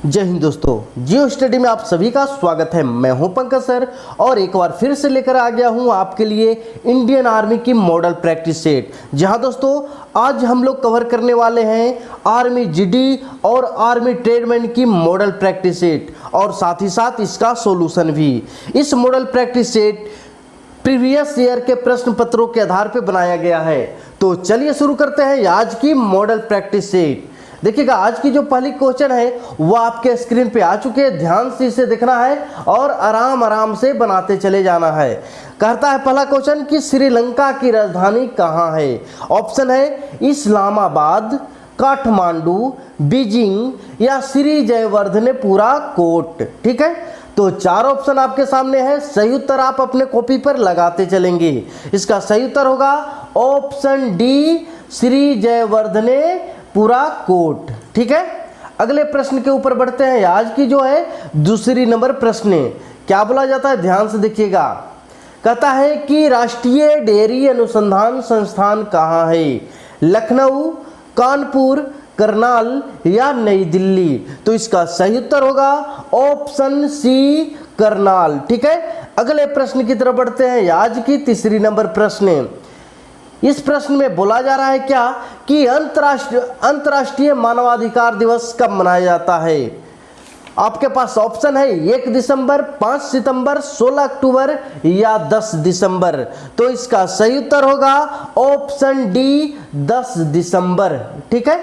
जय हिंद दोस्तों, जियो स्टडी में आप सभी का स्वागत है। मैं हूं पंकज सर और एक बार फिर से लेकर आ गया हूं आपके लिए इंडियन आर्मी की मॉडल प्रैक्टिस सेट। जहां दोस्तों आज हम लोग कवर करने वाले हैं आर्मी जीडी और आर्मी ट्रेडमैन की मॉडल प्रैक्टिस सेट और साथ ही साथ इसका सॉल्यूशन भी। इस model practice set previous year के प्रश्न पत्रों के आधार पर बनाया गया है। तो चलिए शुरू करते हैं आज की मॉडल प्रैक्टिस सेट। देखिएगा, आज की जो पहली क्वेश्चन है वो आपके स्क्रीन पे आ चुके हैं। ध्यान से इसे देखना है और आराम आराम से बनाते चले जाना है। कहता है पहला क्वेश्चन कि श्रीलंका की राजधानी कहाँ है। ऑप्शन है इस्लामाबाद, काठमांडू, बीजिंग या श्री जयवर्धनेपुरा कोट। ठीक है, तो चार ऑप्शन आपके सामने है। सही उत्तर आप अपने कॉपी पर लगाते चलेंगे। इसका सही उत्तर होगा option D, Shri Jayawardenepura coat. ठीक है, अगले प्रश्न के ऊपर बढ़ते हैं। आज की जो है दूसरी नंबर प्रश्न क्या बोला जाता है, ध्यान से देखिएगा। कहता है कि राष्ट्रीय डेयरी अनुसंधान संस्थान कहाँ है। लखनऊ, कानपुर, करनाल या नई दिल्ली। तो इसका सही उत्तर होगा ऑप्शन सी, करनाल। ठीक है, अगले प्रश्न की तरफ बढ़ते हैं। आज की तीसरी नंबर प्रश्न। इस प्रश्न में बोला जा रहा है क्या कि अंतर्राष्ट्रीय मानवाधिकार दिवस कब मनाया जाता है। आपके पास ऑप्शन है 1 दिसंबर, 5 सितंबर, 16 अक्टूबर या 10 दिसंबर। तो इसका सही उत्तर होगा ऑप्शन डी, 10 दिसंबर। ठीक है,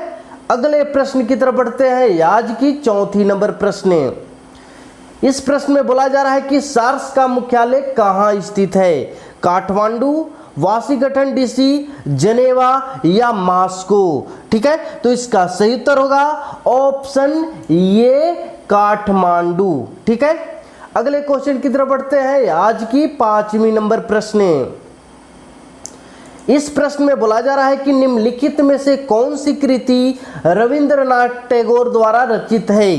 अगले प्रश्न की तरफ बढ़ते हैं। आज की चौथी नंबर प्रश्न। इस प्रश्न में बोला जा रहा है कि सार्स का मुख्यालय कहाँ स्थित है। काठमांडू, वाशिंगटन डीसी, जनेवा या मॉस्को। ठीक है, तो इसका सही उत्तर होगा ऑप्शन ये, काठमांडू। ठीक है, अगले क्वेश्चन की तरफ बढ़ते हैं। आज की पांचवी नंबर प्रश्न। इस प्रश्न में बोला जा रहा है कि निम्नलिखित में से कौन सी कृति रविंद्रनाथ टैगोर द्वारा रचित है।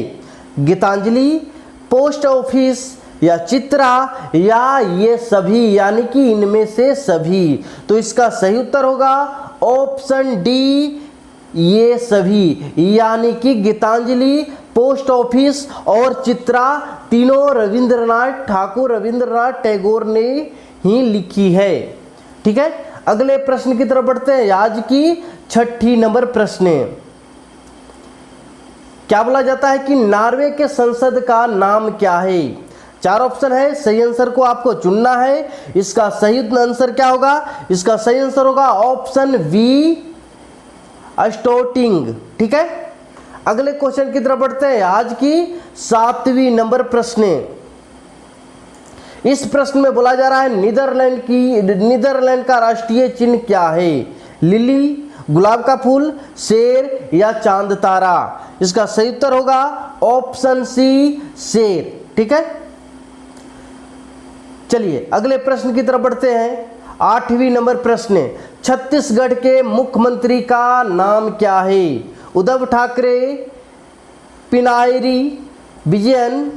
गीतांजलि, पोस्ट ऑफिस या चित्रा या ये सभी, यानी कि इनमें से सभी। तो इसका सही उत्तर होगा ऑप्शन डी, ये सभी, यानी कि गीतांजलि, पोस्ट ऑफिस और चित्रा तीनों रविंद्रनाथ ठाकुर, रविंद्रनाथ टैगोर ने ही लिखी है। ठीक है, अगले प्रश्न की तरफ बढ़ते हैं। आज की छठी नंबर प्रश्न। क्या बोला जाता है कि नॉर्वे के संसद का नाम क्या है। चार ऑप्शन है, सही आंसर को आपको चुनना है। इसका सही आंसर क्या होगा, इसका सही आंसर होगा ऑप्शन वी, स्टोटिंग। ठीक है, अगले क्वेश्चन की तरफ बढ़ते हैं। आज की सातवीं नंबर प्रश्न। इस प्रश्न में बोला जा रहा है नीदरलैंड का राष्ट्रीय चिन्ह क्या है। लिली, गुलाब का फूल, शेर या चांद तारा। इसका सही उत्तर होगा ऑप्शन सी, शेर। ठीक है, चलिए अगले प्रश्न की तरफ बढ़ते हैं। आठवीं नंबर प्रश्न। छत्तीसगढ़ के मुख्यमंत्री का नाम क्या है। उद्धव ठाकरे, पिनायरी विजयन,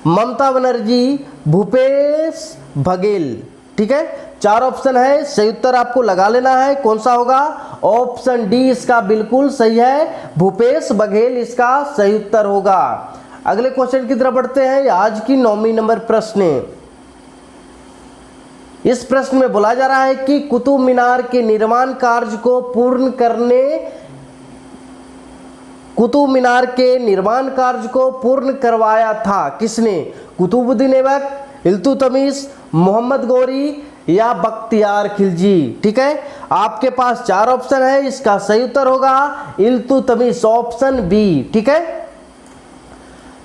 ममता बनर्जी, भूपेश बघेल। ठीक है, चार ऑप्शन है, सही उत्तर आपको लगा लेना है। कौन सा होगा, ऑप्शन डी इसका बिल्कुल सही है, भूपेश बघेल इसका सही उत्तर होगा। अगले क्वेश्चन की तरफ बढ़ते हैं। आज की नौवीं नंबर प्रश्न। इस प्रश्न में बोला जा रहा है कि कुतुब मीनार के निर्माण कार्य को पूर्ण करवाया था किसने। कुतुबुद्दीन ऐबक, इल्तुतमिश, मोहम्मद गौरी या बख्तियार खिलजी। ठीक है, आपके पास चार ऑप्शन है। इसका सही उत्तर होगा इल्तुतमिश, ऑप्शन बी। ठीक है,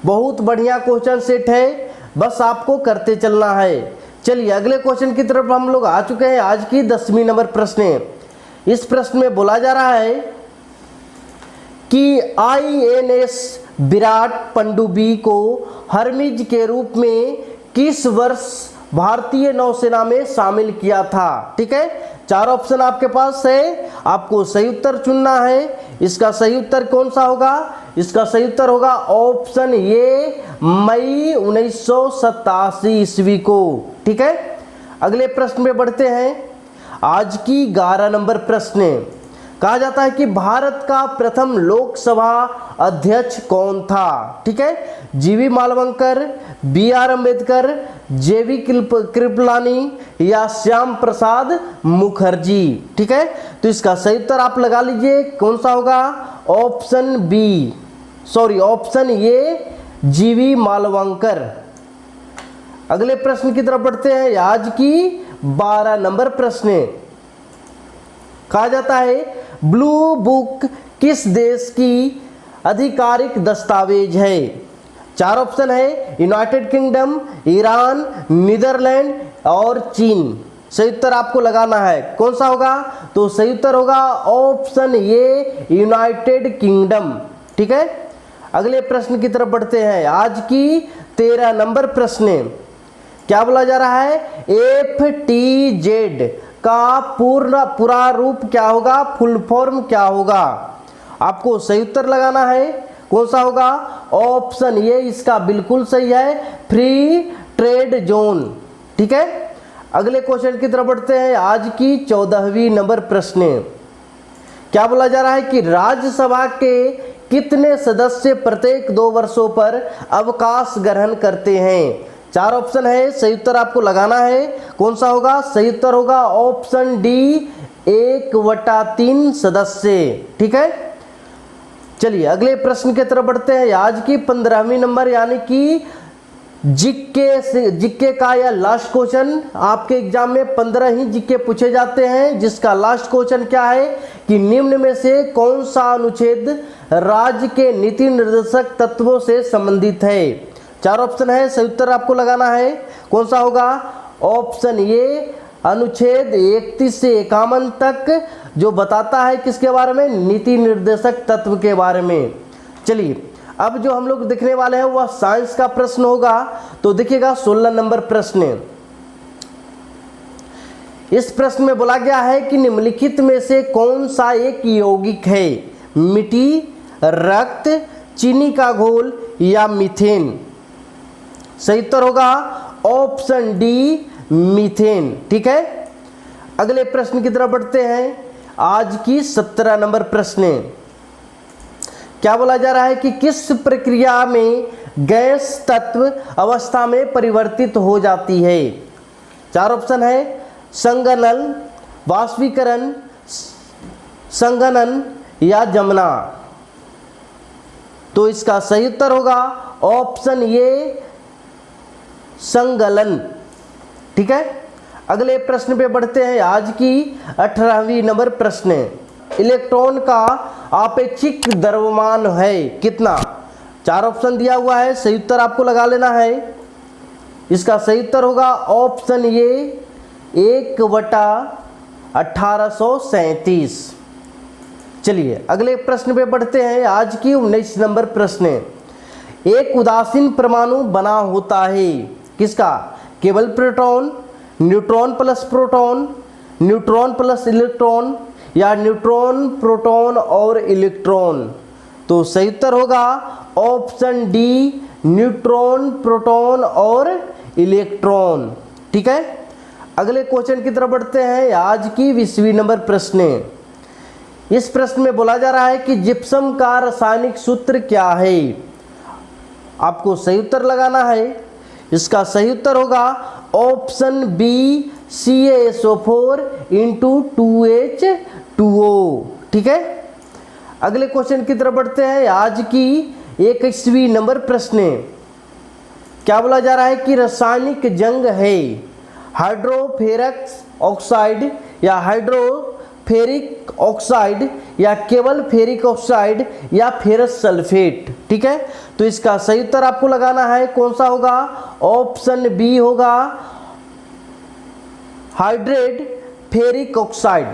बहुत बढ़िया क्वेश्चन सेट है, बस आपको करते चलना है। चलिए अगले क्वेश्चन की तरफ हम लोग आ चुके हैं। आज की 10वीं नंबर प्रश्न। इस प्रश्न में बोला जा रहा है कि INS विराट पनडुब्बी को हरमिज के रूप में किस वर्ष भारतीय नौसेना में शामिल किया था। ठीक है, चार ऑप्शन आपके पास है, आपको सही उत्तर चुनना है। इसका सही उत्तर कौन सा होगा, इसका सही उत्तर होगा ऑप्शन ए, मई 1987 ईस्वी को। ठीक है, अगले प्रश्न में बढ़ते हैं। आज की 11 नंबर प्रश्न। कहा जाता है कि भारत का प्रथम लोकसभा अध्यक्ष कौन था? ठीक है, जीवी मालवंकर, बी आर अम्बेडकर, जेवी कृपलानी या श्याम प्रसाद मुखर्जी। ठीक है, तो इसका सही उत्तर आप लगा लीजिए, कौन सा होगा? Option B, sorry option A, GV Malvankar. अगले प्रश्न की तरफ बढ़ते हैं। आज की 12 नंबर प्रश्न, कहा जाता है ब्लू बुक किस देश की आधिकारिक दस्तावेज है? 4 ऑप्शन है, यूनाइटेड किंगडम, ईरान, नीदरलैंड और चीन। सही उत्तर आपको लगाना है, कौन सा होगा? तो सही उत्तर होगा ऑप्शन ए, यूनाइटेड किंगडम। ठीक है, अगले प्रश्न की तरफ बढ़ते हैं। आज की 13 नंबर प्रश्न, क्या बोला जा रहा है? FTZ का पूरा रूप क्या होगा? फुल फॉर्म क्या होगा? आपको सही उत्तर लगाना है, कौन सा होगा? ऑप्शन ए इसका बिल्कुल सही है, फ्री ट्रेड जोन। ठीक है, अगले क्वेश्चन की तरफ बढ़ते हैं। आज की 14वीं नंबर प्रश्न, क्या बोला जा रहा है कि राज्यसभा के कितने सदस्य प्रत्येक 2 वर्षों पर अवकाश ग्रहण करते हैं? 4 ऑप्शन है, सही उत्तर आपको लगाना है, कौन सा होगा? सही उत्तर होगा ऑप्शन डी, 1/3 सदस्य। ठीक है, चलिए अगले प्रश्न की तरफ बढ़ते हैं। आज की 15वीं नंबर यानी कि जीके का या लास्ट क्वेश्चन, आपके एग्जाम में 15 ही जीके पूछे जाते हैं, जिसका लास्ट क्वेश्चन क्या है कि निम्न में से कौन सा अनुच्छेद राज्य के नीति निर्देशक तत्वों से संबंधित है? 4 ऑप्शन है, सही उत्तर आपको लगाना है, कौन सा होगा? ऑप्शन ए, अनुच्छेद 31 से 51 तक, जो बताता है किसके बारे में? नीति निर्देशक तत्व के बारे में। चलिए अब जो हम लोग देखने वाले हैं वह साइंस का प्रश्न होगा। तो देखिएगा 16 नंबर प्रश्न, इस प्रश्न में बोला गया है कि निम्नलिखित में से कौन सा एक यौगिक है? मिट्टी, रक्त, चीनी का घोल या मीथेन? सही उत्तर होगा ऑप्शन डी, मीथेन। ठीक है, अगले प्रश्न की तरफ बढ़ते हैं। आज की 17 नंबर प्रश्न, क्या बोला जा रहा है कि किस प्रक्रिया में गैस तत्व अवस्था में परिवर्तित हो जाती है? 4 ऑप्शन है, संघनन, वाष्पीकरण, संघनन या जमना। तो इसका सही उत्तर होगा ऑप्शन ए, संगलन। ठीक है, अगले प्रश्न पे बढ़ते हैं। आज की 18वीं नंबर प्रश्न, इलेक्ट्रॉन का आपेक्षिक द्रव्यमान है कितना? 4 ऑप्शन दिया हुआ है, सही उत्तर आपको लगा लेना है। इसका सही उत्तर होगा ऑप्शन ए, 1/1837। चलिए अगले प्रश्न पे बढ़ते हैं। आज की 19 नंबर प्रश्न, एक उदासीन परमाणु बना होता है किसका? केवल proton, neutron plus proton, neutron plus electron या न्यूट्रॉन, प्रोटॉन और इलेक्ट्रॉन? तो सही उत्तर होगा ऑप्शन डी, न्यूट्रॉन, प्रोटॉन और इलेक्ट्रॉन। ठीक है, अगले क्वेश्चन की तरफ बढ़ते हैं। आज की 20वीं नंबर प्रश्न, इस प्रश्न में बोला जा रहा है कि जिप्सम का रासायनिक सूत्र क्या है? आपको सही उत्तर लगाना है, इसका सही उत्तर होगा ऑप्शन बी, CaSO4 × 2H2O। ठीक है, अगले क्वेश्चन की तरफ बढ़ते हैं। आज की 21वीं नंबर प्रश्न, क्या बोला जा रहा है कि रासायनिक जंग है हाइड्रोफेरस ऑक्साइड या हाइड्रोफेरिक ऑक्साइड या केवल फेरिक ऑक्साइड या फेरस सल्फेट? ठीक है, तो इसका सही उत्तर आपको लगाना है, कौन सा होगा? ऑप्शन बी होगा, हाइड्रेट फेरिक ऑक्साइड।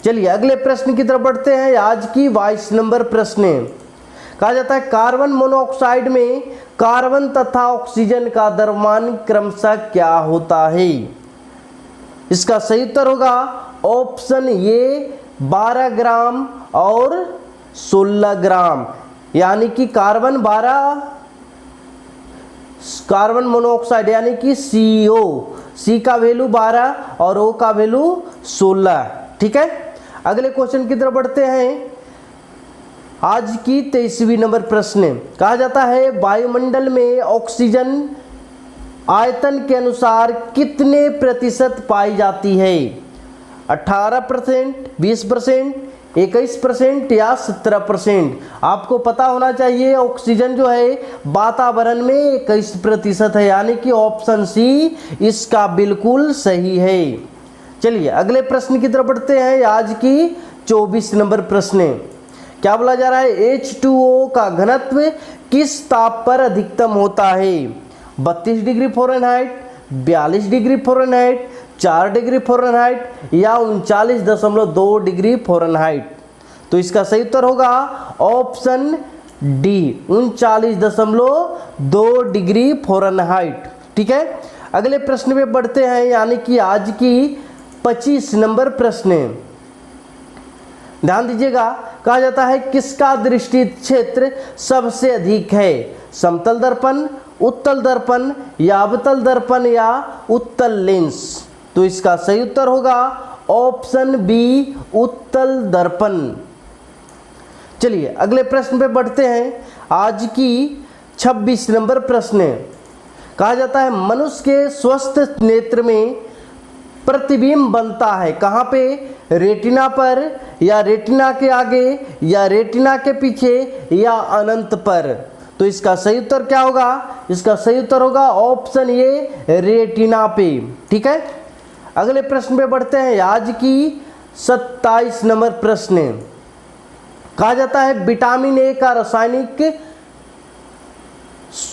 चलिए अगले प्रश्न की तरफ बढ़ते हैं। आज की 22 नंबर प्रश्न, कहा जाता है कार्बन मोनोऑक्साइड में कार्बन तथा ऑक्सीजन का द्रव्यमान क्रमशः क्या होता है? इसका सही उत्तर होगा ऑप्शन ए, 12 ग्राम और 16 ग्राम, यानी कि कार्बन मोनोऑक्साइड यानी कि CO, C का वैल्यू 12 और O का वैल्यू 16। ठीक है, अगले क्वेश्चन की तरफ बढ़ते हैं। आज की 23वीं नंबर प्रश्न, कहा जाता है वायुमंडल में ऑक्सीजन आयतन के अनुसार कितने प्रतिशत पाई जाती है? 18%, 20%, 21% या 17%? आपको पता होना चाहिए ऑक्सीजन जो है वातावरण में 21% है, यानी कि ऑप्शन सी इसका बिल्कुल सही है। चलिए अगले प्रश्न की तरफ बढ़ते हैं। आज की 24 नंबर प्रश्न, क्या बोला जा रहा है? H2O का घनत्व किस ताप पर अधिकतम होता है? 32 degree Fahrenheit, 42 degree Fahrenheit, 4 degree Fahrenheit या 39.2 डिग्री फ़ारेनहाइट? तो इसका सही उत्तर होगा ऑप्शन डी, 39.2 डिग्री फ़ारेनहाइट। ठीक है, अगले प्रश्न पे बढ़ते हैं, यानी कि आज की 25 नंबर प्रश्न। ध्यान दीजिएगा, कहा जाता है किसका दृष्टि क्षेत्र सबसे अधिक है? समतल दर्पण, उत्तल दर्पण या अवतल दर्पण या उत्तल लेंस? तो इसका सही उत्तर होगा ऑप्शन बी, उत्तल दर्पण। चलिए अगले प्रश्न पे बढ़ते हैं। आज की 26 नंबर प्रश्न, कहा जाता है मनुष्य के स्वस्थ नेत्र में प्रतिबिंब बनता है कहाँ पे? रेटिना पर या रेटिना के आगे या रेटिना के पीछे या अनंत पर? तो इसका सही उत्तर क्या होगा? इसका सही उत्तर होगा ऑप्शन ए, रेटिना पे। ठीक है, अगले प्रश्न पे बढ़ते हैं। आज की 27 नंबर प्रश्न, कहा जाता है विटामिन ए का रासायनिक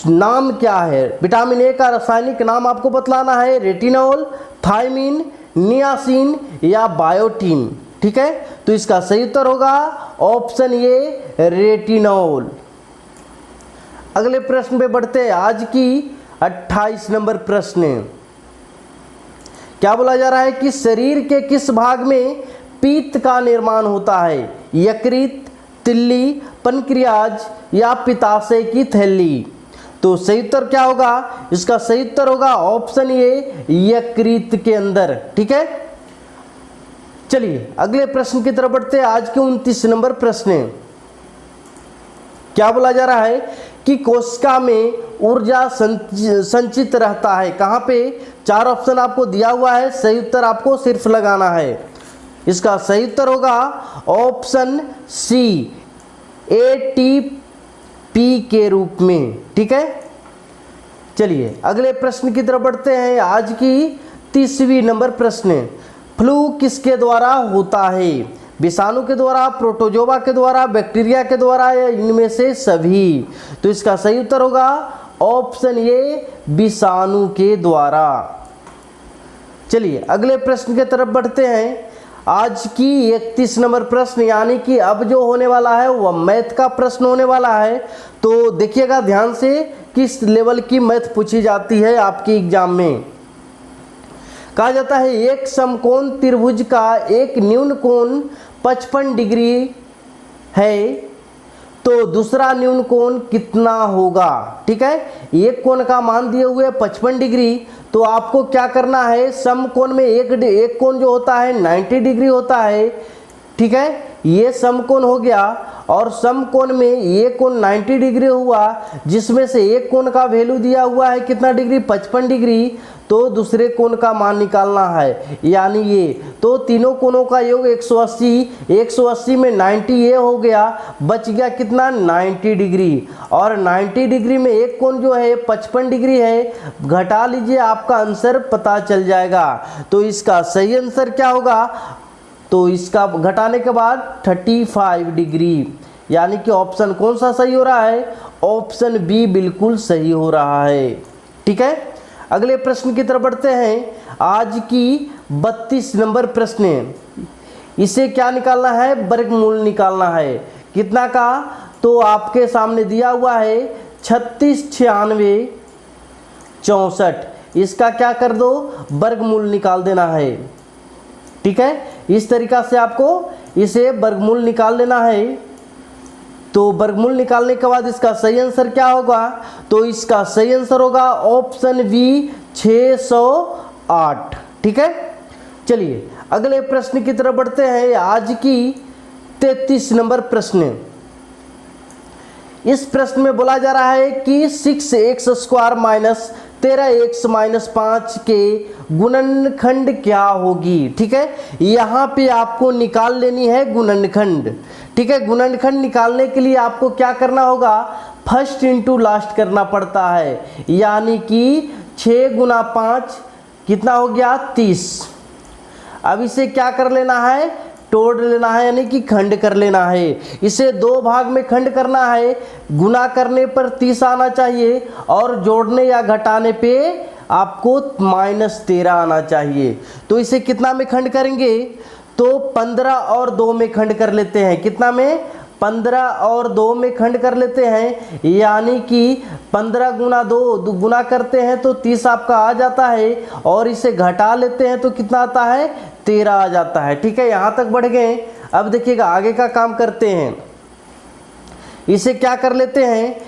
नाम क्या है? विटामिन ए का रासायनिक नाम आपको बतलाना है। रेटिनॉल, थायमिन, नियासिन या बायोटीन? ठीक है, तो इसका सही उत्तर होगा ऑप्शन ए, रेटिनॉल। अगले प्रश्न पे बढ़ते हैं। आज की 28 नंबर प्रश्न, क्या बोला जा रहा है कि शरीर के किस भाग में पीत्त का निर्माण होता है? यकृत, तिल्ली, पनक्रियाज या पित्ताशय की थैली? तो सही उत्तर क्या होगा? इसका सही उत्तर होगा ऑप्शन ए, यकृत के अंदर। ठीक है, चलिए अगले प्रश्न की तरफ बढ़ते हैं। आज के 29 नंबर प्रश्न, क्या बोला जा रहा है कि कोशिका में ऊर्जा संचित रहता है कहाँ पे? 4 ऑप्शन आपको दिया हुआ है, सही उत्तर आपको सिर्फ लगाना है। इसका सही उत्तर होगा ऑप्शन सी, एटीपी के रूप में। ठीक है, चलिए अगले प्रश्न की तरफ बढ़ते हैं। आज की 30वीं नंबर प्रश्न, फ्लू किसके द्वारा होता है? विषाणु के द्वारा, प्रोटोजोआ के द्वारा, बैक्टीरिया के द्वारा या इनमें से सभी? तो इसका सही उत्तर होगा ऑप्शन ए, विषाणु के द्वारा। चलिए अगले प्रश्न की तरफ बढ़ते हैं। आज की 31 नंबर प्रश्न, यानी कि अब जो होने वाला है वह मैथ का प्रश्न होने वाला है। तो देखिएगा ध्यान से किस लेवल की मैथ पूछी जाती है आपके एग्जाम में। कहा जाता है एक समकोण त्रिभुज का एक न्यून कोण 55 डिग्री है, तो दूसरा न्यून कोण कितना होगा? ठीक है, एक कोण का मान दिए हुए 55 डिग्री, तो आपको क्या करना है? समकोण में एक कोण जो होता है 90 डिग्री होता है। ठीक है, ये समकोण हो गया और समकोण में ये कोण 90 डिग्री हुआ, जिसमें से एक कोण का वैल्यू दिया हुआ है कितना डिग्री? 55 डिग्री। तो दूसरे कोण का मान निकालना है, यानी ये। तो तीनों कोणों का योग 180, 180 में 90 ये हो गया, बच गया कितना? 90 डिग्री। और 90 डिग्री में एक कोण जो है 55 डिग्री है, घटा लीजिए, आपका आंसर पता चल जाएगा। तो इसका सही आंसर क्या होगा? तो इसका घटाने के बाद 35 डिग्री, यानी कि ऑप्शन कौन सा सही हो रहा है? ऑप्शन बी बिल्कुल सही हो रहा है। ठीक है, अगले प्रश्न की तरफ बढ़ते हैं। आज की 32 नंबर प्रश्न, इसे क्या निकालना है? वर्गमूल निकालना है। कितना का? तो आपके सामने दिया हुआ है 36, 96, 64। इसका क्या कर दो? वर्गमूल निकाल देना है। ठीक है, इस तरीका से आपको इसे वर्गमूल निकाल लेना है। तो वर्गमूल निकालने के बाद इसका सही आंसर क्या होगा? तो इसका सही आंसर होगा ऑप्शन बी, 608। ठीक है, चलिए अगले प्रश्न की तरफ बढ़ते हैं। आज की 33 नंबर प्रश्न। इस प्रश्न में बोला जा रहा है कि 6x² माइनस 13x माइनस 5 के गुणनखंड क्या होगी। ठीक है, यहाँ पे आपको निकाल लेनी है गुणनखंड। ठीक है, गुणनखंड निकालने के लिए आपको क्या करना होगा, फर्स्ट इंटू लास्ट करना पड़ता है, यानी कि 6 गुना 5 कितना हो गया 30। अब इसे क्या कर लेना है, तोड़ लेना है, यानी कि खंड कर लेना है। इसे 2 भाग में खंड करना है। गुना करने पर 30 आना चाहिए और जोड़ने या घटाने पे आपको -13 आना चाहिए। तो इसे कितना में खंड करेंगे, तो 15 और 2 में खंड कर लेते हैं। कितना में, 15 और 2 में खंड कर लेते हैं, यानी कि 15 गुना 2 गुना करते हैं तो 30 आपका आ जाता है, और इसे घटा लेते हैं तो कितना आता है 13 आ जाता है। ठीक है, यहाँ तक बढ़ गए। अब देखिएगा आगे का काम करते हैं। इसे क्या कर लेते हैं,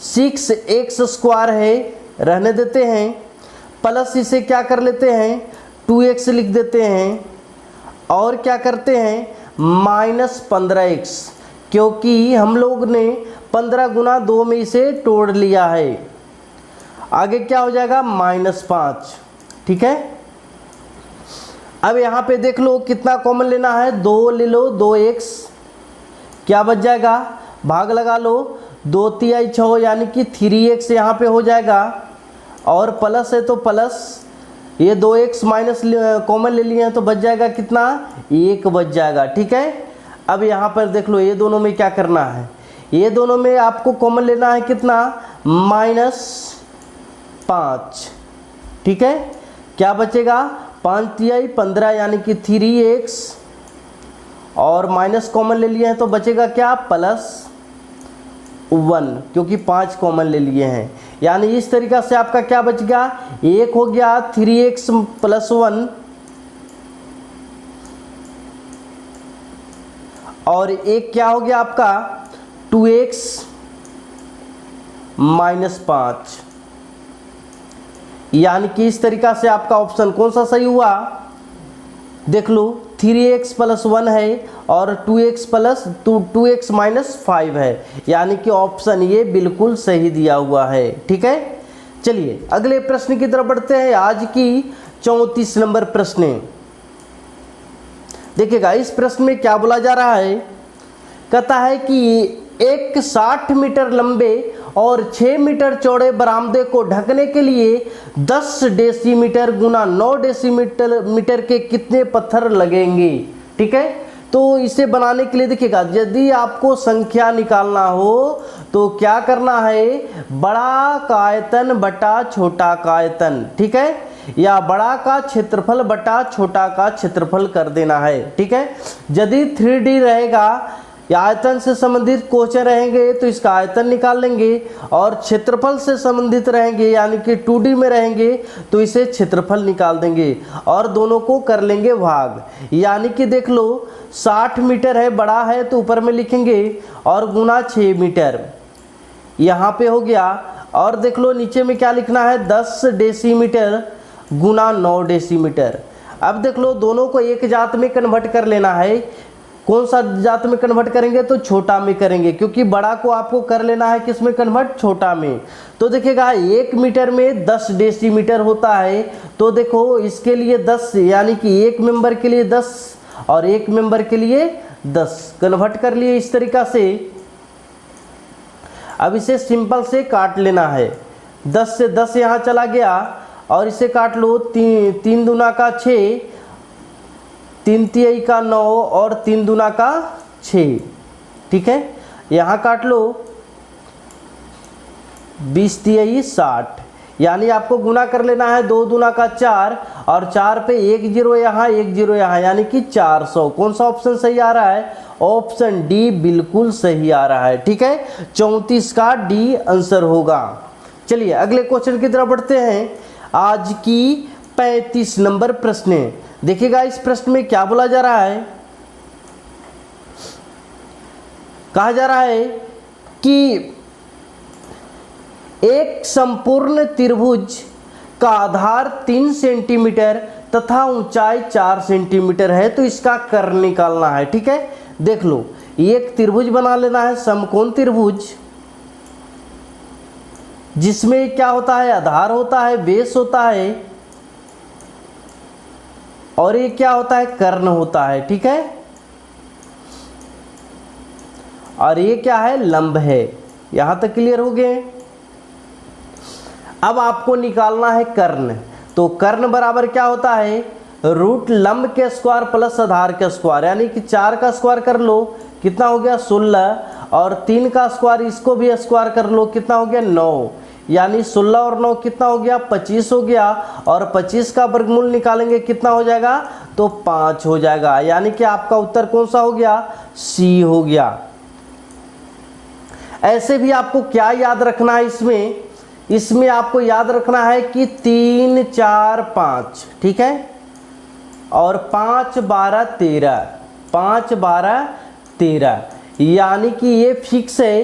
6x² है, रहने देते हैं, प्लस इसे क्या कर लेते हैं 2x लिख देते हैं, और क्या करते हैं -15x, क्योंकि हम लोग ने 15 गुना 2 में इसे तोड़ लिया है। आगे क्या हो जाएगा -5। ठीक है, अब यहाँ पे देख लो कितना कॉमन लेना है, 2 ले लो, 2x क्या बच जाएगा, भाग लगा लो, 2 तिहाई 6 यानी कि 3x यहाँ पे हो जाएगा, और प्लस है तो प्लस, ये 2x माइनस कॉमन ले लिए हैं तो बच जाएगा कितना 1 बच जाएगा। ठीक है, अब यहाँ पर देख लो ये दोनों में क्या करना है, ये दोनों में आपको कॉमन लेना है कितना -5। ठीक है, क्या बचेगा 5 तिहाई 15 यानी कि 3x, और माइनस कॉमन ले लिए हैं तो बचेगा क्या +1, क्योंकि 5 कॉमन ले लिए हैं। यानी इस तरीक़ा से आपका क्या बच गया, एक हो गया 3x + 1, और एक क्या हो गया आपका 2x - 5। यानी कि इस तरीक़ा से आपका ऑप्शन कौन सा सही हुआ, देख लो 3x + 1 है और 2x - 5 है, यानी कि ऑप्शन ये बिल्कुल सही दिया हुआ है। ठीक है, चलिए अगले प्रश्न की तरफ बढ़ते हैं। आज की 34 नंबर प्रश्न। देखिएगा इस प्रश्न में क्या बोला जा रहा है, कहता है कि एक 60 मीटर लंबे और 6 मीटर चौड़े बरामदे को ढकने के लिए 10 डेसीमीटर गुना 9 डेसीमीटर के कितने पत्थर लगेंगे। ठीक है, तो इसे बनाने के लिए देखिएगा, यदि आपको संख्या निकालना हो तो क्या करना है, बड़ा का आयतन बटा छोटा का आयतन। ठीक है, या बड़ा का क्षेत्रफल बटा छोटा का क्षेत्रफल कर देना है। ठीक है, यदि 3D रहेगा या आयतन से संबंधित क्वेश्चन रहेंगे तो इसका आयतन निकाल लेंगे, और क्षेत्रफल से संबंधित रहेंगे यानी कि 2D में रहेंगे तो इसे क्षेत्रफल निकाल देंगे, और दोनों को कर लेंगे भाग। यानी कि देख लो 60 मीटर है, बड़ा है तो ऊपर में लिखेंगे, और गुना 6 मीटर यहाँ पे हो गया, और देख लो नीचे में क्या लिखना है 10 डेसीमीटर गुना 9 डेसीमीटर। अब देख लो दोनों को एक जात में कन्वर्ट कर लेना है। कौन सा जात में कन्वर्ट करेंगे, तो छोटा में करेंगे, क्योंकि बड़ा को आपको कर लेना है किस में कन्वर्ट, छोटा में। तो देखिएगा 1 मीटर में 10 डेसीमीटर होता है, तो देखो इसके लिए 10 यानी कि एक मेंबर के लिए 10 और एक मेंबर के लिए 10 कन्वर्ट कर लिए इस तरीका से। अब इसे सिंपल से काट लेना है, 10 से 10 यहाँ चला गया, और इसे काट लो, 3 दूना का 6, 3 तिहाई का 9 और 3 दूना का 6। ठीक है, यहाँ काट लो 20 तिहाई 60, यानी आपको गुना कर लेना है 2 दूना का 4, और 4 पे 1 0 यहाँ 1 0 यहाँ, यानी कि 400। कौन सा ऑप्शन सही आ रहा है, ऑप्शन डी बिल्कुल सही आ रहा है। ठीक है, 34 का डी आंसर होगा। चलिए अगले क्वेश्चन की तरफ बढ़ते हैं। आज की 35 नंबर प्रश्न। देखिएगा इस प्रश्न में क्या बोला जा रहा है, कहा जा रहा है कि एक संपूर्ण त्रिभुज का आधार 3 सेंटीमीटर तथा ऊंचाई 4 सेंटीमीटर है, तो इसका कर्ण निकालना है। ठीक है, देख लो, एक त्रिभुज बना लेना है, समकोण त्रिभुज, जिसमें क्या होता है, आधार होता है, बेस होता है, और ये क्या होता है, कर्ण होता है। ठीक है, और ये क्या है, लंब है। यहां तक क्लियर हो गए। अब आपको निकालना है कर्ण। तो कर्ण बराबर क्या होता है, रूट लंब के स्क्वायर प्लस आधार के स्क्वायर, यानी कि 4 का स्क्वायर कर लो, कितना हो गया 16, और 3 का स्क्वायर, इसको भी स्क्वायर कर लो, कितना हो गया 9, यानी 16 और 9 कितना हो गया 25 हो गया, और 25 का वर्गमूल निकालेंगे कितना हो जाएगा, तो 5 हो जाएगा। यानी कि आपका उत्तर कौन सा हो गया, सी हो गया। ऐसे भी आपको क्या याद रखना है, इसमें आपको याद रखना है कि 3 4 5, ठीक है, और 5 12 13, 5 12 13, यानी कि ये फिक्स है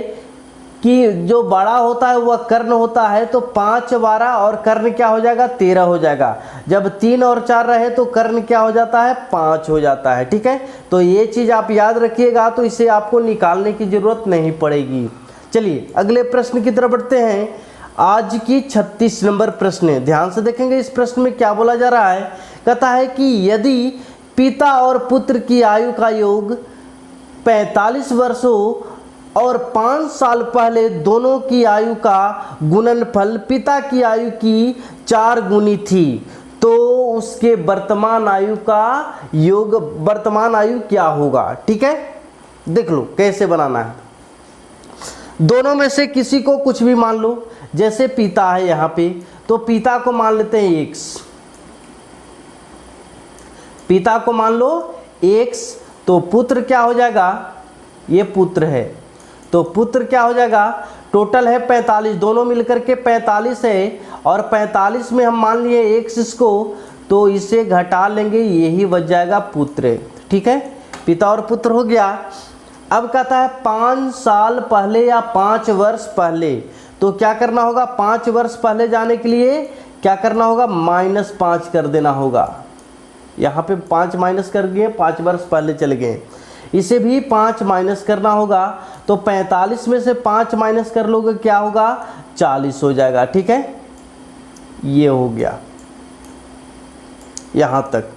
कि जो बड़ा होता है वह कर्ण होता है। तो 5 12 और कर्ण क्या हो जाएगा, 13 हो जाएगा। जब 3 और 4 रहे तो कर्ण क्या हो जाता है, 5 हो जाता है। ठीक है, तो ये चीज़ आप याद रखिएगा, तो इसे आपको निकालने की जरूरत नहीं पड़ेगी। चलिए अगले प्रश्न की तरफ बढ़ते हैं। आज की 36 नंबर प्रश्न, ध्यान से देखेंगे इस प्रश्न में क्या बोला जा रहा है। कहता है कि यदि पिता और पुत्र की आयु का योग 45 वर्षों और 5 साल पहले दोनों की आयु का गुणनफल पिता की आयु की 4 गुनी थी, तो उसके वर्तमान आयु का योग, वर्तमान आयु क्या होगा। ठीक है, देख लो कैसे बनाना है। दोनों में से किसी को कुछ भी मान लो, जैसे पिता है यहाँ पे, तो पिता को मान लेते हैं x, पिता को मान लो x, तो पुत्र क्या हो जाएगा, ये पुत्र है, तो पुत्र क्या हो जाएगा, टोटल है 45, दोनों मिलकर के 45 है, और 45 में हम मान लिए x इसको, तो इसे घटा लेंगे, यही बच जाएगा पुत्र। ठीक है, पिता और पुत्र हो गया। अब कहता है 5 साल पहले या 5 वर्ष पहले, तो क्या करना होगा, 5 वर्ष पहले जाने के लिए क्या करना होगा, -5 कर देना होगा। यहाँ पे 5 माइनस कर गए, 5 वर्ष पहले चले गए, इसे भी 5 माइनस करना होगा। तो 45 में से 5 माइनस कर लोगे क्या होगा, 40 हो जाएगा। ठीक है, ये हो गया। यहाँ तक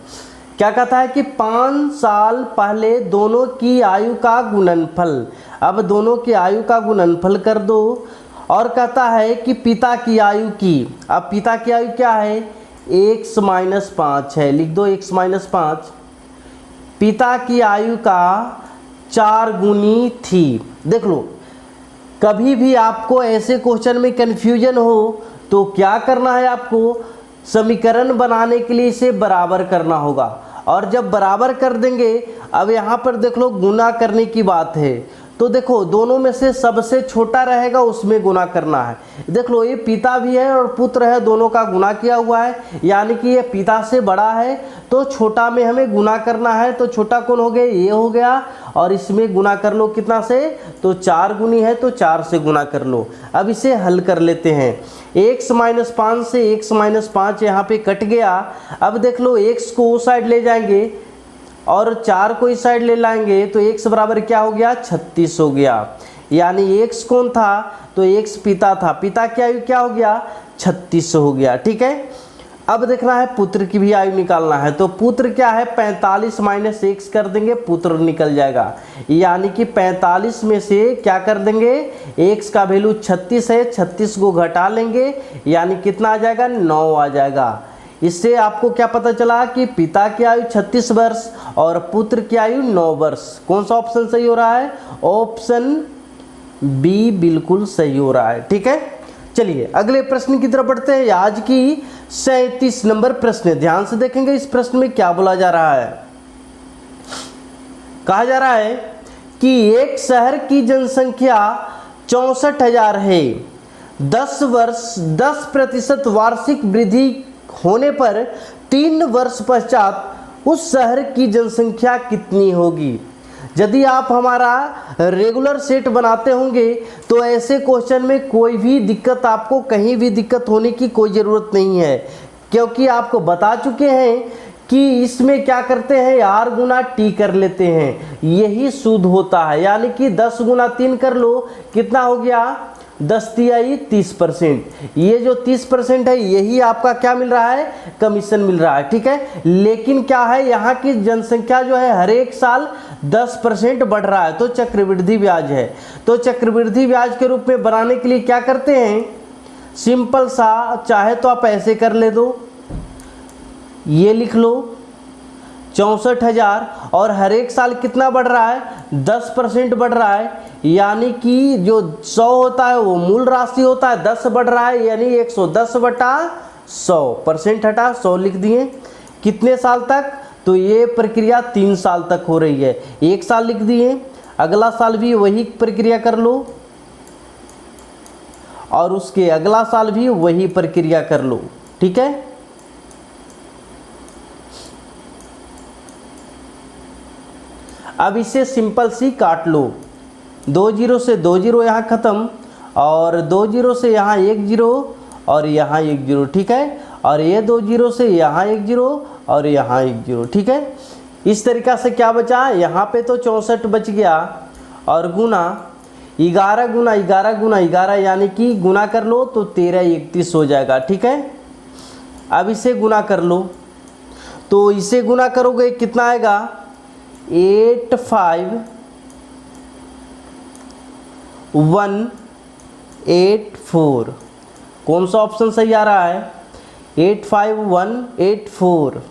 क्या कहता है कि 5 साल पहले दोनों की आयु का गुणनफल, अब दोनों की आयु का गुणनफल कर दो, और कहता है कि पिता की आयु की, अब पिता की आयु क्या है, x - 5 है, लिख दो x - 5, पिता की आयु का 4 गुनी थी। देख लो, कभी भी आपको ऐसे क्वेश्चन में कन्फ्यूजन हो तो क्या करना है, आपको समीकरण बनाने के लिए इसे बराबर करना होगा, और जब बराबर कर देंगे, अब यहाँ पर देख लो गुना करने की बात है, तो देखो दोनों में से सबसे छोटा रहेगा उसमें गुना करना है। देख लो ये पिता भी है और पुत्र है, दोनों का गुना किया हुआ है, यानी कि ये पिता से बड़ा है, तो छोटा में हमें गुना करना है। तो छोटा कौन हो गया, ये हो गया, और इसमें गुना कर लो कितना से, तो 4 गुनी है, तो 4 से गुना कर लो। अब इसे हल कर लेते हैं। x - 5 से x - 5 यहाँ पे कट गया। अब देख लो x को उस साइड ले जाएंगे और 4 को इस साइड ले लाएंगे, तो x बराबर क्या हो गया, 36 हो गया। यानी x कौन था, तो x पिता था, पिता की आयु क्या हो गया, 36 हो गया। ठीक है, अब देखना है पुत्र की भी आयु निकालना है, तो पुत्र क्या है, 45 - x कर देंगे, पुत्र निकल जाएगा। यानी कि 45 में से क्या कर देंगे, x का वैल्यू 36 है, 36 को घटा लेंगे, यानी कितना आ जाएगा, 9 आ जाएगा। इससे आपको क्या पता चला कि पिता की आयु 36 वर्ष और पुत्र की आयु 9 वर्ष। कौन सा ऑप्शन सही हो रहा है, ऑप्शन बी बिल्कुल सही हो रहा है। ठीक है, चलिए अगले प्रश्न की तरफ बढ़ते हैं। आज की 37 नंबर प्रश्न, ध्यान से देखेंगे इस प्रश्न में क्या बोला जा रहा है। कहा जा रहा है कि एक शहर की जनसंख्या 64,000 है, 10 वर्ष 10% वार्षिक वृद्धि होने पर 3 वर्ष पश्चात उस शहर की जनसंख्या कितनी होगी। यदि आप हमारा रेगुलर सेट बनाते होंगे तो ऐसे क्वेश्चन में कोई भी दिक्कत, आपको कहीं भी दिक्कत होने की कोई ज़रूरत नहीं है, क्योंकि आपको बता चुके हैं कि इसमें क्या करते हैं, r गुना t कर लेते हैं, यही सूद होता है। यानी कि 10 गुना 3 कर लो, कितना हो गया, 10 तिहाई 30%। ये जो 30% है यही आपका क्या मिल रहा है, कमीशन मिल रहा है, ठीक है। लेकिन क्या है, यहाँ की जनसंख्या जो है हर एक साल 10% बढ़ रहा है, तो चक्रवृद्धि ब्याज है। तो चक्रवृद्धि ब्याज के रूप में बनाने के लिए क्या करते हैं, सिंपल सा, चाहे तो आप ऐसे कर ले दो, ये लिख लो 64,000, और हर एक साल कितना बढ़ रहा है, 10% बढ़ रहा है। यानी कि जो 100 होता है वो मूल राशि होता है, 10 बढ़ रहा है, यानी 110 बटा 100%, हटा 100 लिख दिए। कितने साल तक, तो ये प्रक्रिया 3 साल तक हो रही है, 1 साल लिख दिए, अगला साल भी वही प्रक्रिया कर लो, और उसके अगला साल भी वही प्रक्रिया कर लो, ठीक है। अब इसे सिंपल सी काट लो, 2 जीरो से 2 जीरो यहाँ ख़त्म, और 2 जीरो से यहाँ 1 जीरो, और यहाँ 1 जीरो, ठीक है। और ये 2 जीरो से यहाँ 1 जीरो, और यहाँ 1 जीरो, ठीक है। इस तरीक़ा से क्या बचा, यहाँ पे तो 64 बच गया, और गुना 11 गुना 11 गुना 11, यानी कि गुना कर लो तो 1331 हो जाएगा, ठीक है। अब इसे गुना कर लो, तो इसे गुना करोगे कितना आएगा, 85184। कौन सा ऑप्शन सही आ रहा है, 85184,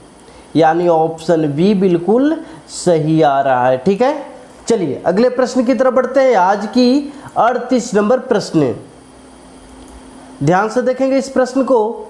यानी ऑप्शन बी बिल्कुल सही आ रहा है, ठीक है। चलिए अगले प्रश्न की तरफ बढ़ते हैं। आज की 38 नंबर प्रश्न, ध्यान से देखेंगे इस प्रश्न को।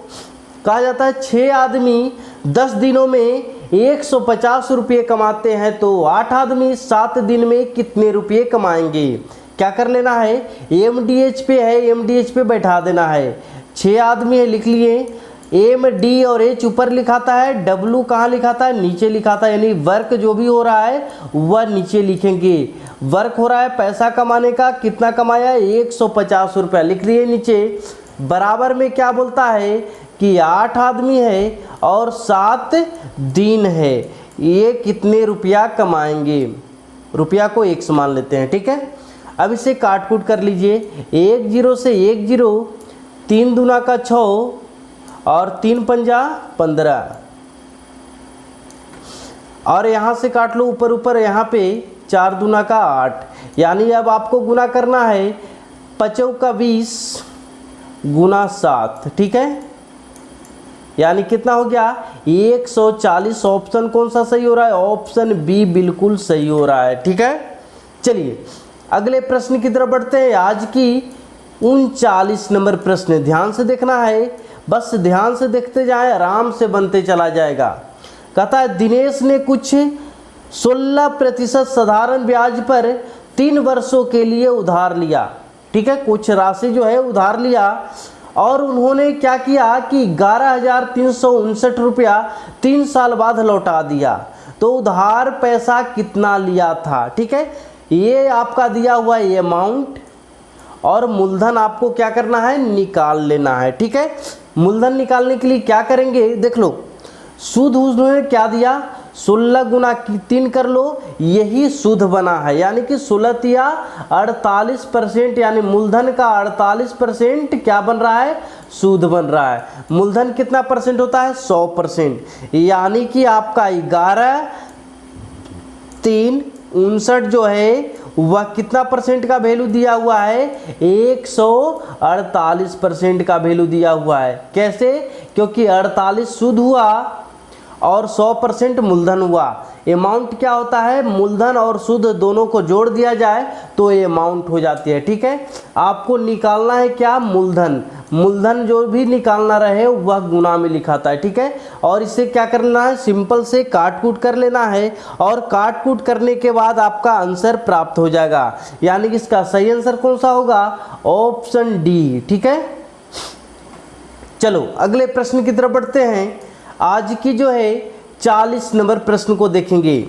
कहा जाता है 6 आदमी 10 दिनों में 150 रुपये कमाते हैं, तो 8 आदमी 7 दिन में कितने रुपये कमाएंगे। क्या कर लेना है, MDH पे है, MDH पे बैठा देना है। 6 आदमी है, लिख लिए, M D और H ऊपर लिखाता है, W कहाँ लिखाता है, नीचे लिखाता है, यानी वर्क जो भी हो रहा है वह नीचे लिखेंगे। वर्क हो रहा है पैसा कमाने का, कितना कमाया, 150 रुपया, लिख दिए नीचे। बराबर में क्या बोलता है कि 8 आदमी है और 7 दिन है, ये कितने रुपया कमाएंगे। रुपया को 1 मान लेते हैं, ठीक है। अब इसे काट कूट कर लीजिए, 1 जीरो से 1 जीरो, 3 दूना का 6, और 3 पंजा 15, और यहाँ से काट लो ऊपर ऊपर, यहाँ पे 4 दूना का 8, यानी अब आपको गुना करना है 5 का 20 गुना 7, ठीक है। यानी कितना हो गया, 140। ऑप्शन कौन सा सही हो रहा है, ऑप्शन बी बिल्कुल सही हो रहा है, ठीक है। चलिए अगले प्रश्न की तरफ बढ़ते हैं। आज की 39 नंबर प्रश्न, ध्यान से देखना है, बस ध्यान से देखते जाएं, आराम से बनते चला जाएगा। कहता है दिनेश ने कुछ 16% साधारण ब्याज पर 3 वर्षों के लिए उधार लिया, ठीक है। कुछ राशि जो है उधार लिया, और उन्होंने क्या किया कि 11,359 रुपया 3 साल बाद लौटा दिया। तो उधार पैसा कितना लिया था, ठीक है। ये आपका दिया हुआ है अमाउंट, और मूलधन आपको क्या करना है, निकाल लेना है, ठीक है। मूलधन निकालने के लिए क्या करेंगे, देख लो, सूद उन्होंने क्या दिया, 16 गुना 3 कर लो, यही सूद बना है। यानी कि 16 तिया 48%, यानी मूलधन का 48% क्या बन रहा है, सूद बन रहा है। मूलधन कितना परसेंट होता है, 100%, यानी कि आपका 11,359 जो है वह कितना परसेंट का वैल्यू दिया हुआ है, 148% का वैल्यू दिया हुआ है। कैसे, क्योंकि 48 सूद हुआ और 100% मूलधन हुआ। अमाउंट क्या होता है, मूलधन और सूद दोनों को जोड़ दिया जाए तो ये अमाउंट हो जाती है, ठीक है। आपको निकालना है क्या, मूलधन। मूलधन जो भी निकालना रहे वह गुना में लिखाता है, ठीक है। और इसे क्या करना है, सिंपल से काट कूट कर लेना है, और काट कूट करने के बाद आपका आंसर प्राप्त हो जाएगा। यानी कि इसका सही आंसर कौन सा होगा, ऑप्शन डी, ठीक है। चलो अगले प्रश्न की तरफ बढ़ते हैं। आज की जो है 40 नंबर प्रश्न को देखेंगे।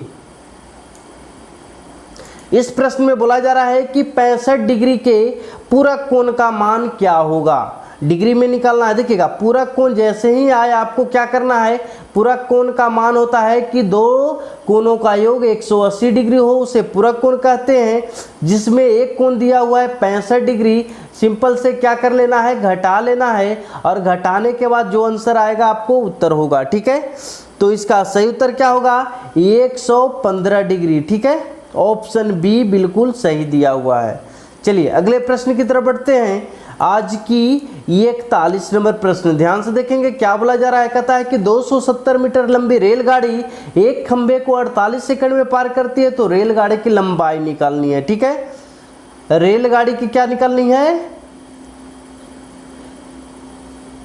इस प्रश्न में बोला जा रहा है कि 65 डिग्री के पूरक कोण का मान क्या होगा। डिग्री में निकालना है। देखिएगा पूरक कोण जैसे ही आए आपको क्या करना है, पूरक कोण का मान होता है कि दो कोणों का योग 180 डिग्री हो, उसे पूरक कोण कहते हैं। जिसमें एक कोण दिया हुआ है 65 डिग्री, सिंपल से क्या कर लेना है, घटा लेना है, और घटाने के बाद जो आंसर आएगा आपको उत्तर होगा। ठीक है, तो इसका सही उत्तर क्या होगा, 115 डिग्री। ठीक है, ऑप्शन बी बिल्कुल सही दिया हुआ है। चलिए अगले प्रश्न की तरफ बढ़ते हैं। आज की 41 नंबर प्रश्न ध्यान से देखेंगे क्या बोला जा रहा है। कहता है कि 270 मीटर लंबी रेलगाड़ी एक खंबे को 48 सेकंड में पार करती है, तो रेलगाड़ी की लंबाई निकालनी है। ठीक है, रेलगाड़ी की क्या निकालनी है,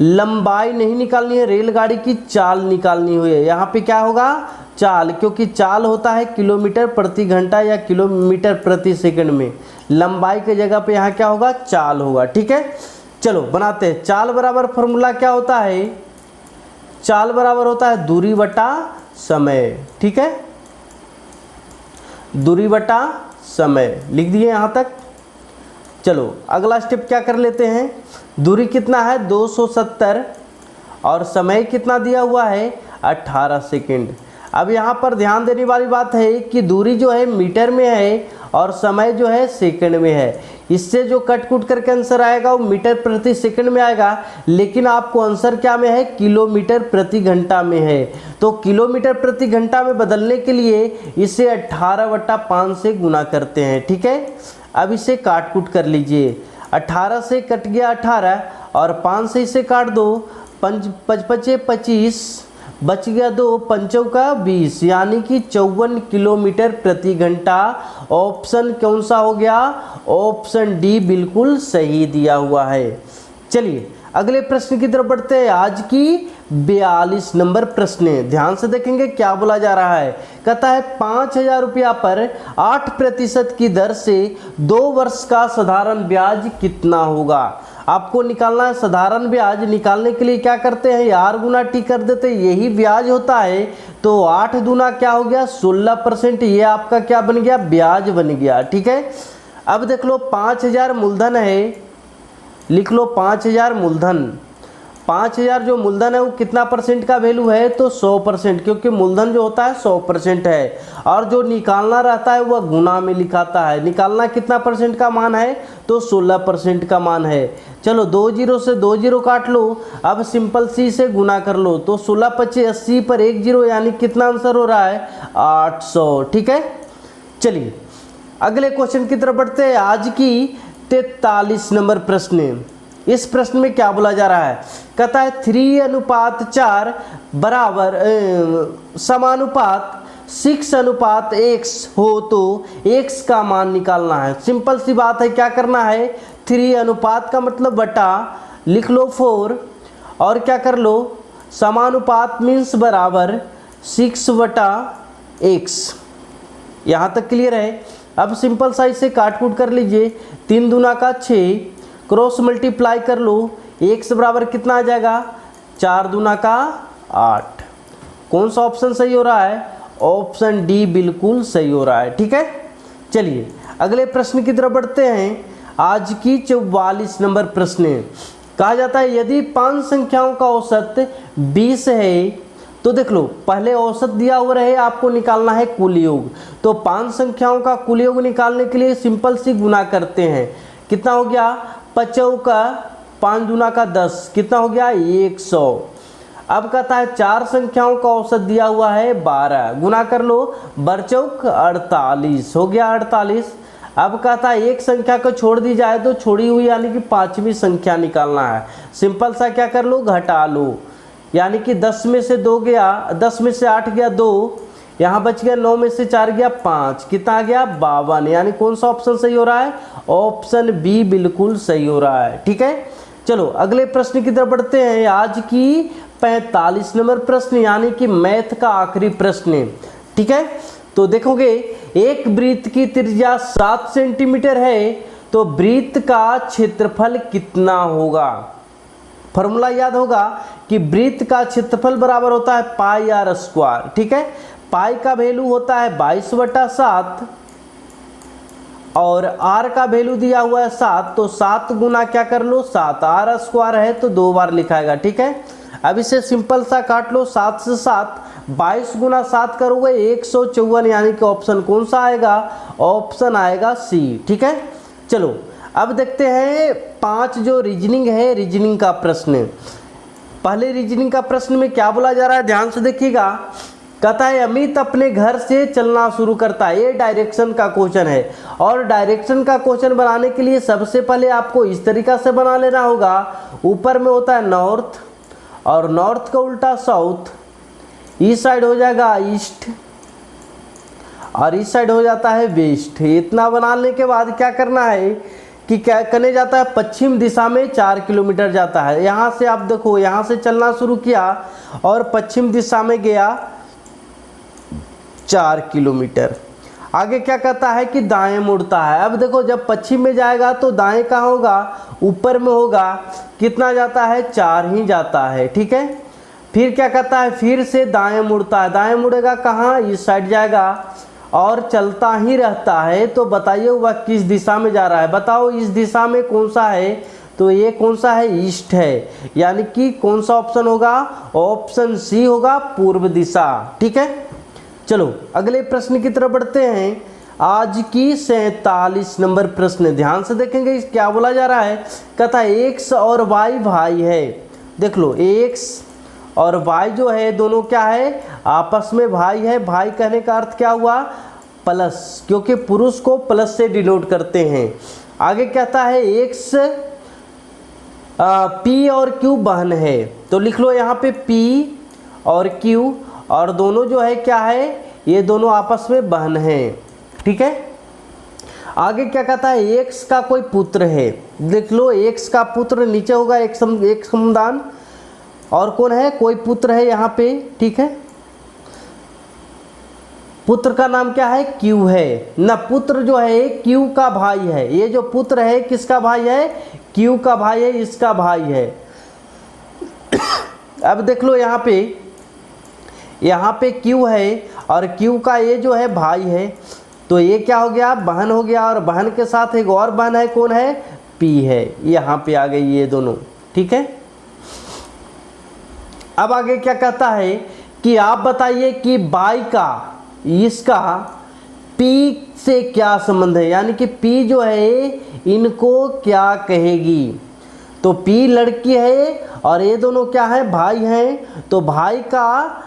लंबाई नहीं निकालनी है, रेलगाड़ी की चाल निकालनी हुई है। यहाँ पे क्या होगा, चाल, क्योंकि चाल होता है किलोमीटर प्रति घंटा या किलोमीटर प्रति सेकंड में, लंबाई के जगह पे यहाँ क्या होगा, चाल होगा। ठीक है, चलो बनाते हैं। चाल बराबर फॉर्मूला क्या होता है, चाल बराबर होता है दूरी बटा समय। ठीक है, दूरी बटा समय लिख दिए यहाँ तक। चलो अगला स्टेप क्या कर लेते हैं, दूरी कितना है 270 और समय कितना दिया हुआ है 18 सेकंड। अब यहाँ पर ध्यान देने वाली बात है कि दूरी जो है मीटर में है और समय जो है सेकंड में है। इससे जो कट कुट करके आंसर आएगा वो मीटर प्रति सेकंड में आएगा, लेकिन आपको आंसर क्या में है, किलोमीटर प्रति घंटा में है। तो किलोमीटर प्रति घंटा में बदलने के लिए इसे 18/5 से गुना करते हैं। ठीक है, अब इसे काट कुट कर लीजिए। 18 से कट गया 18 और 5 से इसे काट दो, 5 5 25 बच गया 2, 5 का 20, यानी कि 54 किलोमीटर प्रति घंटा। ऑप्शन कौन सा हो गया, ऑप्शन डी बिल्कुल सही दिया हुआ है। चलिए अगले प्रश्न की तरफ बढ़ते हैं। आज की 42 नंबर प्रश्न ध्यान से देखेंगे क्या बोला जा रहा है। कहता है 5000 रुपया पर 8% की दर से 2 वर्ष का साधारण ब्याज कितना होगा। आपको निकालना है साधारण ब्याज। निकालने के लिए क्या करते हैं, यार गुना टी कर देते, यही ब्याज होता है। तो 8 दूना क्या हो गया 16%, ये आपका क्या बन गया, ब्याज बन गया। ठीक है, अब देख लो 5000 मूलधन है, लिख लो 5000 मूलधन। 5000 जो मूलधन है वो कितना परसेंट का वैल्यू है, तो 100%, क्योंकि मूलधन जो होता है 100% है। और जो निकालना रहता है वह गुना में लिखाता है। निकालना कितना परसेंट का मान है, तो 16% का मान है। चलो 2 जीरो से 2 जीरो काट लो, अब सिंपल सी से गुना कर लो, तो 16 25 80 पर 1 जीरो, यानी कितना आंसर हो रहा है 800। ठीक है, चलिए अगले क्वेश्चन की तरफ बढ़ते हैं। आज की 43 नंबर प्रश्न, इस प्रश्न में क्या बोला जा रहा है। कहता है 3:4 बराबर समानुपात 6:x हो तो x का मान निकालना है। सिंपल सी बात है, क्या करना है, 3 अनुपात का मतलब बटा, लिख लो 4 और क्या कर लो, समानुपात मीन्स बराबर 6/x। यहाँ तक क्लियर है। अब सिंपल साइज से काट कूट कर लीजिए, 3 दूना का 6, क्रॉस मल्टीप्लाई कर लो, x बराबर कितना आ जाएगा, 4 दूना का 8। कौन सा ऑप्शन सही हो रहा है, ऑप्शन डी बिल्कुल सही हो रहा है। ठीक है, चलिए अगले प्रश्न की तरफ बढ़ते हैं। आज की 44 नंबर प्रश्न, कहा जाता है यदि 5 संख्याओं का औसत 20 है, तो देख लो पहले औसत दिया हुआ रहे, आपको निकालना है कुल योग। तो 5 संख्याओं का कुल योग निकालने के लिए सिंपल सी गुना करते हैं। कितना हो गया, 5 का 5 दूना का 10, कितना हो गया 100। अब कहता है 4 संख्याओं का औसत दिया हुआ है 12, गुना कर लो, बरचौक 48 हो गया 48। अब कहता है एक संख्या को छोड़ दी जाए तो छोड़ी हुई यानी कि 5वीं संख्या निकालना है। सिंपल सा क्या कर लो, घटा लो, यानी कि 10 में से 2 गया, 10 में से 8 गया 2, यहाँ बच गया 9 में से 4 गया 5, कितना आ गया 52। यानी कौन सा ऑप्शन सही हो रहा है, ऑप्शन बी बिल्कुल सही हो रहा है। ठीक है, चलो अगले प्रश्न की तरफ बढ़ते हैं। आज की 45 नंबर प्रश्न, यानी कि मैथ का आखिरी प्रश्न। ठीक है, तो देखोगे एक वृत्त की त्रिज्या 7 सेंटीमीटर है, तो वृत्त का क्षेत्रफल कितना होगा। फॉर्मूला याद होगा कि वृत्त का क्षेत्रफल बराबर होता है पाई आर स्क्वायर। ठीक है, पाई का वैल्यू होता है 22/7 और r का वैल्यू दिया हुआ है 7, तो 7 गुना क्या कर लो 7, r स्क्वायर है तो 2 बार लिखाएगा, ठीक है। अब इसे सिंपल सा काट लो, 7 से 7, 22 गुना 7 करोगे 154, यानी कि ऑप्शन कौन सा आएगा, ऑप्शन आएगा सी, ठीक है। चलो अब देखते हैं 5 जो रीजनिंग है, रीजनिंग का प्रश्न। पहले रीजनिंग का प्रश्न में क्या बोला जा रहा है, ध्यान से देखिएगा। कहता है अमित अपने घर से चलना शुरू करता है, ये डायरेक्शन का क्वेश्चन है। और डायरेक्शन का क्वेश्चन बनाने के लिए सबसे पहले आपको इस तरीका से बना लेना होगा, ऊपर में होता है नॉर्थ और नॉर्थ का उल्टा साउथ, इस साइड हो जाएगा ईस्ट और इस साइड हो जाता है वेस्ट। इतना बनाने के बाद क्या करना है कि क्या करने जाता है, पश्चिम दिशा में 4 किलोमीटर जाता है। यहाँ से आप देखो, यहाँ से चलना शुरू किया और पश्चिम दिशा में गया 4 किलोमीटर। आगे क्या कहता है कि दाएं मुड़ता है। अब देखो जब पश्चिम में जाएगा तो दाएं कहाँ होगा, ऊपर में होगा। कितना जाता है, 4 ही जाता है, ठीक है। फिर क्या कहता है, फिर से दाएं मुड़ता है। दाएं मुड़ेगा कहाँ, इस साइड जाएगा और चलता ही रहता है। तो बताइए वह किस दिशा में जा रहा है, बताओ इस दिशा में कौन सा है, तो ये कौन सा है, ईस्ट है। यानी कि कौन सा ऑप्शन होगा, ऑप्शन सी होगा, पूर्व दिशा, ठीक है। चलो अगले प्रश्न की तरफ बढ़ते हैं। आज की 47 नंबर प्रश्न, ध्यान से देखेंगे क्या बोला जा रहा है। कहता है एक्स और वाई भाई है। देख लो एक्स और वाई जो है दोनों क्या है, आपस में भाई है। भाई कहने का अर्थ क्या हुआ, प्लस, क्योंकि पुरुष को प्लस से डिनोट करते हैं। आगे कहता है एक्स पी और क्यू बहन है, तो लिख लो यहाँ पे पी और क्यू, और दोनों जो है क्या है, ये दोनों आपस में बहन है, ठीक है। आगे क्या कहता है, एक्स का कोई पुत्र है। देख लो एक्स का पुत्र नीचे होगा एक समदान, और कौन है, कोई पुत्र है यहाँ पे, ठीक है। पुत्र का नाम क्या है, क्यू है ना। पुत्र जो है क्यू का भाई है। ये जो पुत्र है किसका भाई है, क्यू का भाई है, इसका भाई है। अब देख लो यहाँ पे क्यू है और क्यू का ये जो है भाई है, तो ये क्या हो गया, बहन हो गया। और बहन के साथ एक और बहन है, कौन है, पी है। यहाँ पे आ गई ये दोनों, ठीक है। अब आगे क्या कहता है कि आप बताइए कि बाई का इसका पी से क्या संबंध है, यानी कि पी जो है इनको क्या कहेगी। तो पी लड़की है और ये दोनों क्या है, भाई हैं। तो भाई का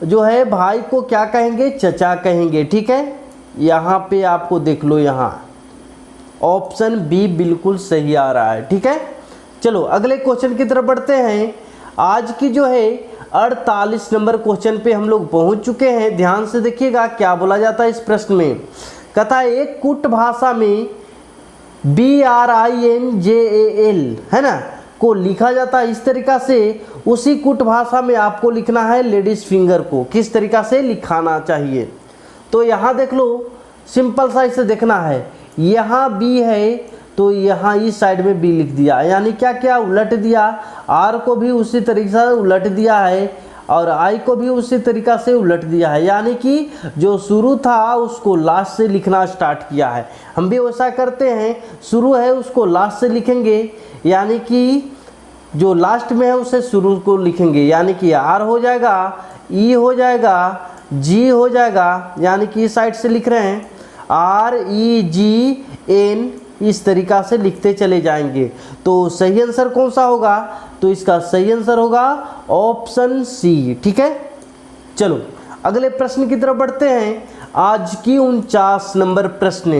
जो है, भाई को क्या कहेंगे, चचा कहेंगे, ठीक है। यहाँ पे आपको देख लो, यहाँ ऑप्शन बी बिल्कुल सही आ रहा है, ठीक है। चलो अगले क्वेश्चन की तरफ बढ़ते हैं। आज की जो है 48 नंबर क्वेश्चन पे हम लोग पहुंच चुके हैं। ध्यान से देखिएगा क्या बोला जाता है इस प्रश्न में। कहता है एक कुट भाषा में BRINJAL है ना को लिखा जाता है इस तरीका से, उसी कुट भाषा में आपको लिखना है लेडीज फिंगर को किस तरीका से लिखाना चाहिए। तो यहाँ देख लो, सिंपल सा इसे देखना है। यहाँ बी है तो यहाँ इस साइड में बी लिख दिया, यानी क्या क्या उलट दिया। आर को भी उसी तरीके से उलट दिया है और आई को भी उसी तरीका से उलट दिया है, यानी कि जो शुरू था उसको लास्ट से लिखना स्टार्ट किया है। हम भी वैसा करते हैं, शुरू है उसको लास्ट से लिखेंगे, यानी कि जो लास्ट में है उसे शुरू को लिखेंगे, यानी कि आर हो जाएगा, ई हो जाएगा, जी हो जाएगा, यानी कि इस साइड से लिख रहे हैं REGN, इस तरीका से लिखते चले जाएंगे। तो सही आंसर कौन सा होगा, तो इसका सही आंसर होगा ऑप्शन सी, ठीक है। चलो अगले प्रश्न की तरफ बढ़ते हैं। आज की 49 नंबर प्रश्न,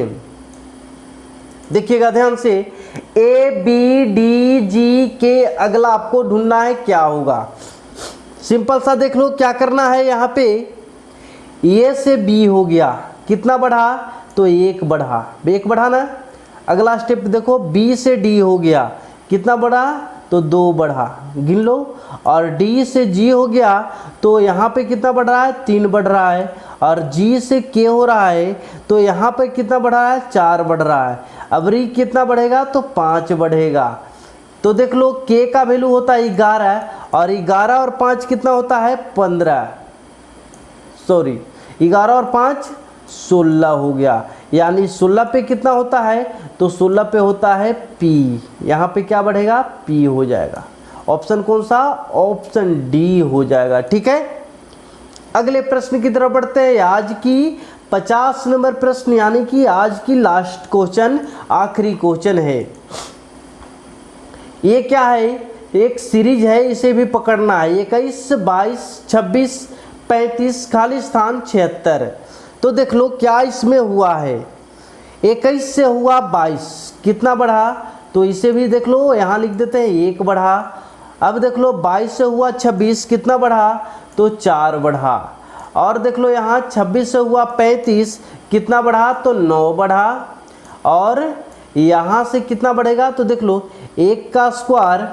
देखिएगा ध्यान से। ABDG के अगला आपको ढूंढना है क्या होगा। सिंपल सा देख लो क्या करना है। यहाँ पे ए से बी हो गया, कितना बढ़ा, तो एक बढ़ा ना। अगला स्टेप देखो, बी से डी हो गया, कितना बढ़ा, तो 2 बढ़ा, गिन लो। और डी से जी हो गया, तो यहाँ पे कितना बढ़ रहा है, 3 बढ़ रहा है। और जी से के हो रहा है, तो यहाँ पे कितना बढ़ रहा है, 4 बढ़ रहा है। अब री कितना बढ़ेगा, तो 5 बढ़ेगा। तो देख लो के का वैल्यू होता है 11, और 11 और 5 कितना होता है, 15, सॉरी 11 और 5 16 हो गया। यानी 16 पे कितना होता है, तो 16 पे होता है P, यहाँ पे क्या बढ़ेगा, P हो जाएगा। ऑप्शन कौन सा, ऑप्शन डी हो जाएगा। ठीक है, अगले प्रश्न की तरफ बढ़ते हैं। आज की 50 नंबर प्रश्न, यानी कि आज की लास्ट क्वेश्चन, आखिरी क्वेश्चन है। ये क्या है, एक सीरीज है, इसे भी पकड़ना है। 21, 22, 26, 35, खाली स्थान 76। तो देख लो क्या इसमें हुआ है। 21 से हुआ 22, कितना बढ़ा, तो इसे भी देख लो, यहाँ लिख देते हैं 1 बढ़ा। अब देख लो 22 से हुआ 26, कितना बढ़ा, तो 4 बढ़ा। और देख लो यहाँ 26 से हुआ 35, कितना बढ़ा, तो 9 बढ़ा। और यहाँ से कितना बढ़ेगा, तो देख लो 1 का स्क्वायर,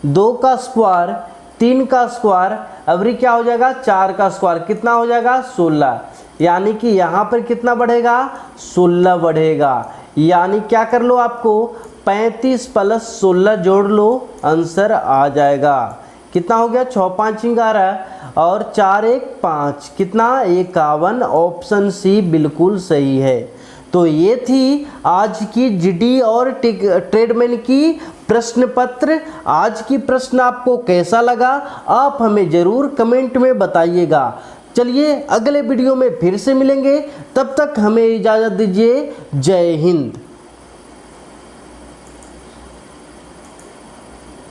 2 का स्क्वायर, 3 का स्क्वायर, अबरी क्या हो जाएगा, 4 का स्क्वायर, कितना हो जाएगा, 16। यानी कि यहाँ पर कितना बढ़ेगा, 16 बढ़ेगा। यानी क्या कर लो, आपको 35 प्लस 16 जोड़ लो, आंसर आ जाएगा। कितना हो गया, 6 5 11 और 4 1 5, कितना, 51। ऑप्शन सी बिल्कुल सही है। तो ये थी आज की जीडी और ट्रेडमैन की प्रश्न पत्र। आज की प्रश्न आपको कैसा लगा, आप हमें ज़रूर कमेंट में बताइएगा। चलिए अगले वीडियो में फिर से मिलेंगे, तब तक हमें इजाज़त दीजिए। जय हिंद।